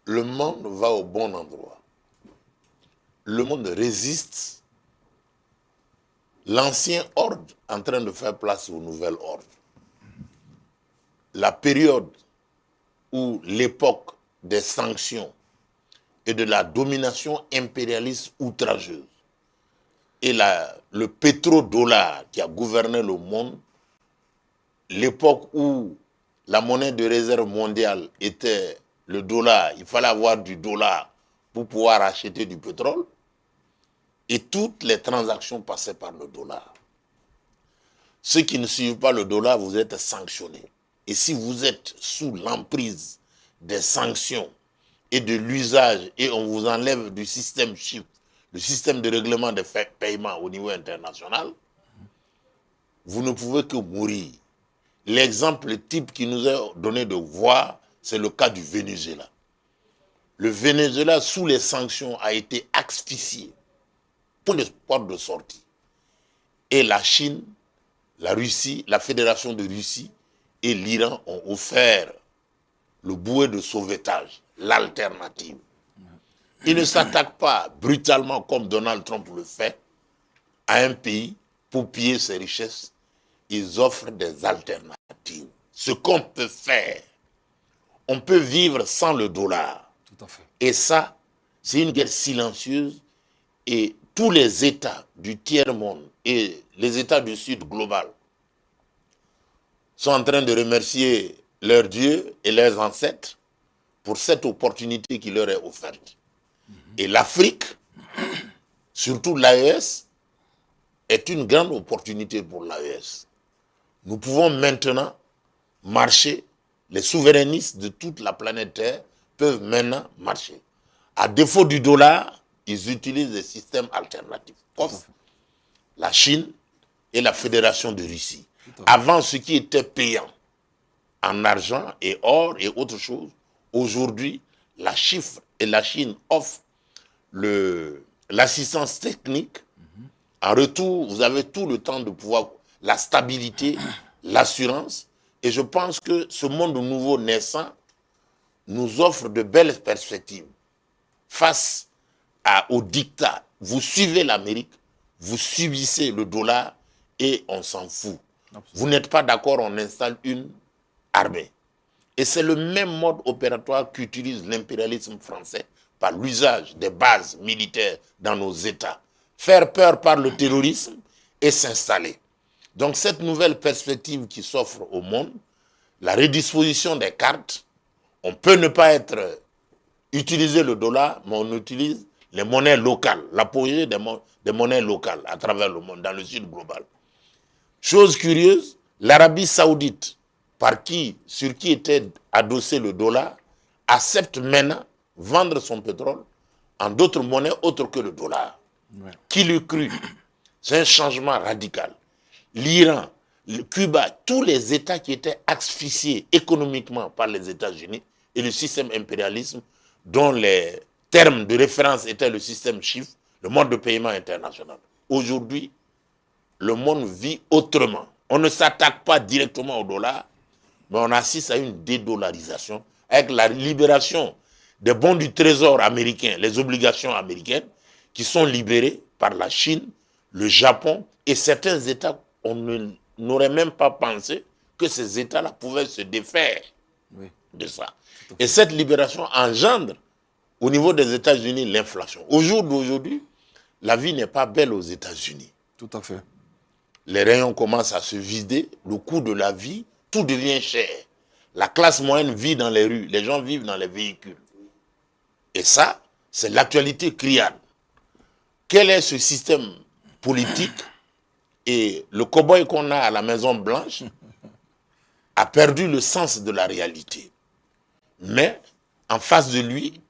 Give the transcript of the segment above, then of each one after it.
le monde va au bon endroit. Le monde résiste. L'ancien ordre en train de faire place au nouvel ordre. La période où l'époque des sanctions et de la domination impérialiste outrageuse et le pétrodollar qui a gouverné le monde, l'époque où la monnaie de réserve mondiale était le dollar, il fallait avoir du dollar pour pouvoir acheter du pétrole, et toutes les transactions passaient par le dollar. Ceux qui ne suivent pas le dollar, vous êtes sanctionnés. Et si vous êtes sous l'emprise des sanctions et de l'usage, et on vous enlève du système SHIFT, le système de règlement des paiements au niveau international, vous ne pouvez que mourir. L'exemple type qui nous est donné de voir, c'est le cas du Venezuela. Le Venezuela, sous les sanctions, a été asphyxié pour les portes de sortie. Et la Chine, la Russie, la Fédération de Russie et l'Iran ont offert le bouée de sauvetage, l'alternative. Ils ne s'attaquent pas brutalement comme Donald Trump le fait à un pays pour piller ses richesses. Ils offrent des alternatives. Ce qu'on peut faire, on peut vivre sans le dollar. Tout à fait. Et ça, c'est une guerre silencieuse. Et tous les États du tiers-monde et les États du Sud global sont en train de remercier leurs dieux et leurs ancêtres pour cette opportunité qui leur est offerte. Et l'Afrique, surtout l'AES, est une grande opportunité pour l'AES. Nous pouvons maintenant marcher, les souverainistes de toute la planète Terre peuvent maintenant marcher. À défaut du dollar, ils utilisent des systèmes alternatifs, comme la Chine et la Fédération de Russie. Avant, ce qui était payant en argent et or et autre chose, aujourd'hui, la Chine offre l'assistance technique. En retour, vous avez tout le temps de pouvoir, la stabilité, l'assurance. Et je pense que ce monde nouveau naissant nous offre de belles perspectives face au diktat. Vous suivez l'Amérique, vous subissez le dollar et on s'en fout. Absolument. Vous n'êtes pas d'accord, on installe une armée. Et c'est le même mode opératoire qu'utilise l'impérialisme français par l'usage des bases militaires dans nos États. Faire peur par le terrorisme et s'installer. Donc cette nouvelle perspective qui s'offre au monde, la redisposition des cartes, on peut ne pas utiliser le dollar, mais on utilise les monnaies locales, l'apogée des monnaies locales à travers le monde, dans le sud global. Chose curieuse, l'Arabie Saoudite, sur qui était adossé le dollar, accepte maintenant vendre son pétrole en d'autres monnaies autres que le dollar. Ouais. Qui l'eût cru? C'est un changement radical. L'Iran, Cuba, tous les États qui étaient asphyxiés économiquement par les États-Unis et le système impérialisme, dont les termes de référence étaient le système SHIFT, le mode de paiement international. Aujourd'hui, le monde vit autrement. On ne s'attaque pas directement au dollar, mais on assiste à une dédollarisation avec la libération des bons du trésor américain, les obligations américaines, qui sont libérées par la Chine, le Japon et certains États. On n'aurait même pas pensé que ces États-là pouvaient se défaire de ça. Et cette libération engendre au niveau des États-Unis l'inflation. Au jour d'aujourd'hui, la vie n'est pas belle aux États-Unis. Tout à fait. Les rayons commencent à se vider, le coût de la vie, tout devient cher. La classe moyenne vit dans les rues, les gens vivent dans les véhicules. Et ça, c'est l'actualité criarde. Quel est ce système politique? Et le cow-boy qu'on a à la Maison Blanche a perdu le sens de la réalité. Mais en face de lui,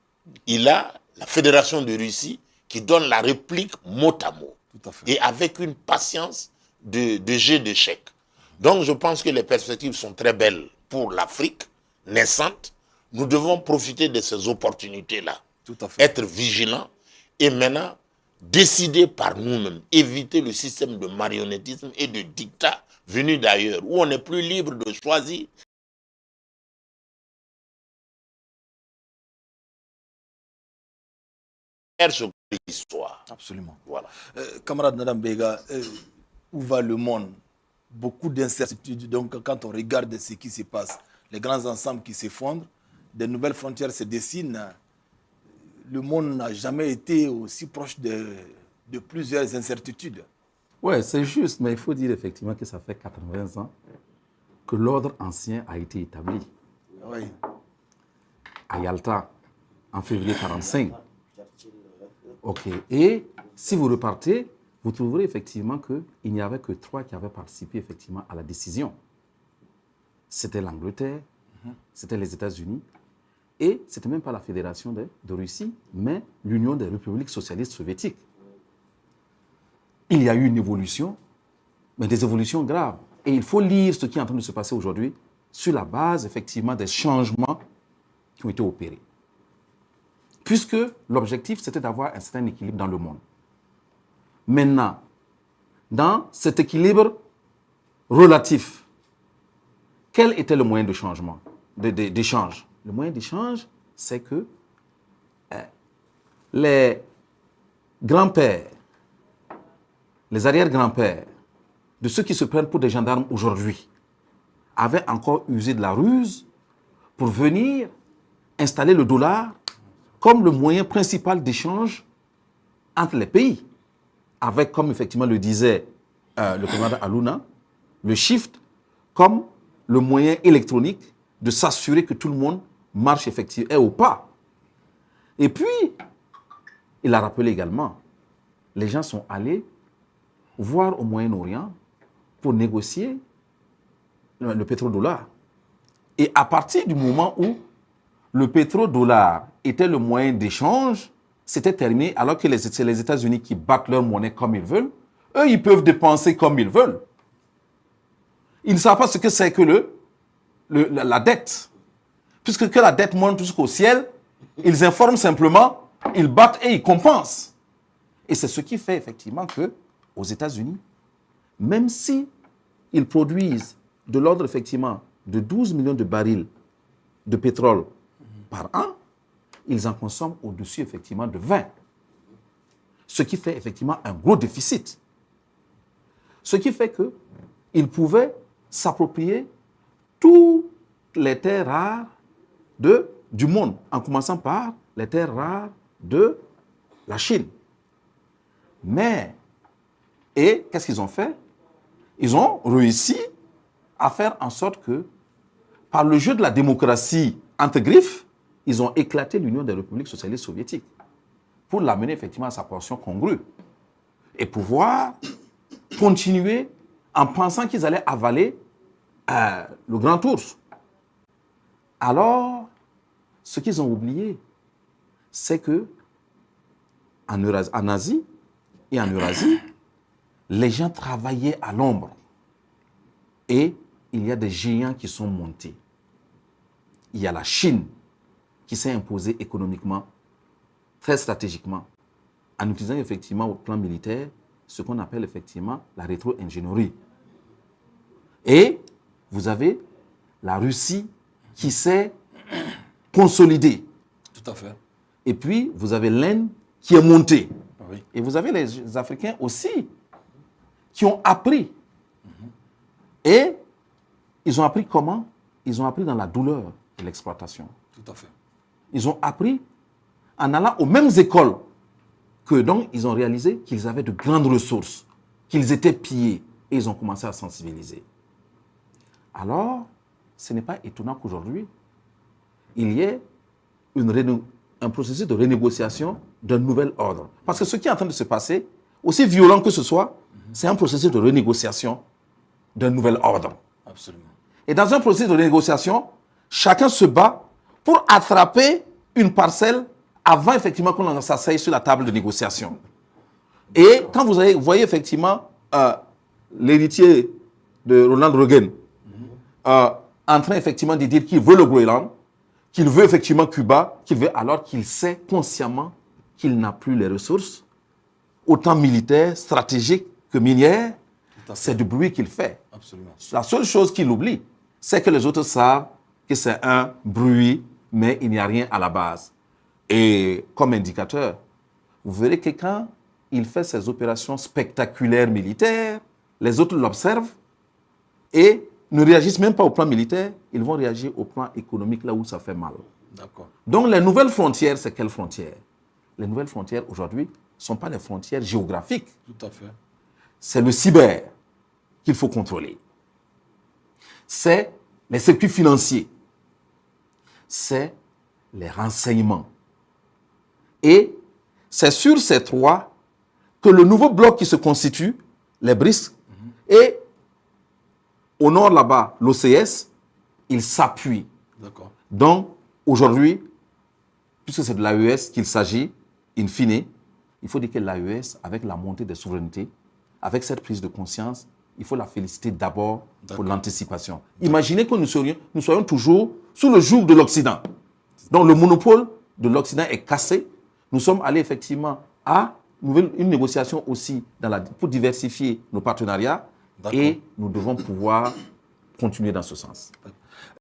il a la Fédération de Russie qui donne la réplique mot à mot. Et avec une patience de jet d'échecs. Donc je pense que les perspectives sont très belles pour l'Afrique naissante. Nous devons profiter de ces opportunités-là. Être vigilants et maintenant décider par nous-mêmes, éviter le système de marionnettisme et de dictat venu d'ailleurs, où on n'est plus libre de choisir sur l'histoire. Absolument. Voilà. Camarade Nadam Bega, où va le monde? Beaucoup d'incertitudes. Donc, quand on regarde ce qui se passe, les grands ensembles qui s'effondrent, de nouvelles frontières se dessinent. Le monde n'a jamais été aussi proche de plusieurs incertitudes. Oui, c'est juste, mais il faut dire effectivement que ça fait 80 ans que l'ordre ancien a été établi. Oui. À Yalta, en février 1945. OK. Et si vous repartez, vous trouverez effectivement qu'il n'y avait que 3 qui avaient participé effectivement à la décision. C'était l'Angleterre, c'était les États-Unis, et ce n'était même pas la Fédération de Russie, mais l'Union des républiques socialistes soviétiques. Il y a eu une évolution, mais des évolutions graves. Et il faut lire ce qui est en train de se passer aujourd'hui sur la base, effectivement, des changements qui ont été opérés. Puisque l'objectif, c'était d'avoir un certain équilibre dans le monde. Maintenant, dans cet équilibre relatif, quel était le moyen de changement, d'échange? Le moyen d'échange, c'est que les grands-pères, les arrière-grands-pères de ceux qui se prennent pour des gendarmes aujourd'hui avaient encore usé de la ruse pour venir installer le dollar comme le moyen principal d'échange entre les pays, avec, comme effectivement le disait le commandant Aluna, le shift comme le moyen électronique de s'assurer que tout le monde marche effectivement, est au pas. Et puis, il a rappelé également, les gens sont allés voir au Moyen-Orient pour négocier le pétrodollar. Et à partir du moment où le pétrodollar était le moyen d'échange, c'était terminé, alors que c'est les États-Unis qui battent leur monnaie comme ils veulent. Eux, ils peuvent dépenser comme ils veulent. Ils ne savent pas ce que c'est que la dette. Puisque que la dette monte jusqu'au ciel, ils informent simplement, ils battent et ils compensent. Et c'est ce qui fait effectivement que aux États-Unis, même si ils produisent de l'ordre effectivement de 12 millions de barils de pétrole par an, ils en consomment au-dessus effectivement de 20. Ce qui fait effectivement un gros déficit. Ce qui fait qu'ils pouvaient s'approprier toutes les terres rares du monde, en commençant par les terres rares de la Chine. Mais, et qu'est-ce qu'ils ont fait? Ils ont réussi à faire en sorte que, par le jeu de la démocratie entre griffes, ils ont éclaté l'Union des républiques socialistes soviétiques pour l'amener effectivement à sa portion congrue et pouvoir continuer en pensant qu'ils allaient avaler le grand ours. Alors, ce qu'ils ont oublié, c'est que en Asie et en Eurasie, les gens travaillaient à l'ombre. Et il y a des géants qui sont montés. Il y a la Chine qui s'est imposée économiquement, très stratégiquement, en utilisant effectivement au plan militaire ce qu'on appelle effectivement la rétro-ingénierie. Et vous avez la Russie qui s'est consolidée. Tout à fait. Et puis, vous avez l'Inde qui est montée. Oui. Et vous avez les Africains aussi qui ont appris. Et ils ont appris comment? Ils ont appris dans la douleur de l'exploitation. Tout à fait. Ils ont appris en allant aux mêmes écoles que donc ils ont réalisé qu'ils avaient de grandes ressources, qu'ils étaient pillés et ils ont commencé à sensibiliser. Alors, ce n'est pas étonnant qu'aujourd'hui, il y ait un processus de renégociation d'un nouvel ordre. Parce que ce qui est en train de se passer, aussi violent que ce soit, c'est un processus de renégociation d'un nouvel ordre. Absolument. Et dans un processus de renégociation, chacun se bat pour attraper une parcelle avant effectivement qu'on s'asseye sur la table de négociation. Et quand vous voyez effectivement l'héritier de Ronald Reagan en train effectivement de dire qu'il veut le Groenland, qu'il veut effectivement Cuba, alors qu'il sait consciemment qu'il n'a plus les ressources, autant militaires, stratégiques que minières, c'est du bruit qu'il fait. Absolument. La seule chose qu'il oublie, c'est que les autres savent que c'est un bruit, mais il n'y a rien à la base. Et comme indicateur, vous verrez que quand il fait ses opérations spectaculaires militaires, les autres l'observent et ne réagissent même pas au plan militaire, ils vont réagir au plan économique là où ça fait mal. D'accord. Donc les nouvelles frontières, c'est quelles frontières? Les nouvelles frontières aujourd'hui ne sont pas les frontières géographiques. Tout à fait. C'est le cyber qu'il faut contrôler. C'est les circuits financiers. C'est les renseignements. Et c'est sur ces trois que le nouveau bloc qui se constitue, les BRICS, et au nord là-bas, l'OCS, il s'appuie. D'accord. Donc, aujourd'hui, puisque c'est de l'AES qu'il s'agit, in fine, il faut dire que l'AES, avec la montée des souverainetés, avec cette prise de conscience, il faut la féliciter d'abord pour l'anticipation. Imaginez que nous soyons toujours sous le joug de l'Occident. Donc le monopole de l'Occident est cassé. Nous sommes allés effectivement à une négociation aussi pour diversifier nos partenariats et nous devons pouvoir continuer dans ce sens.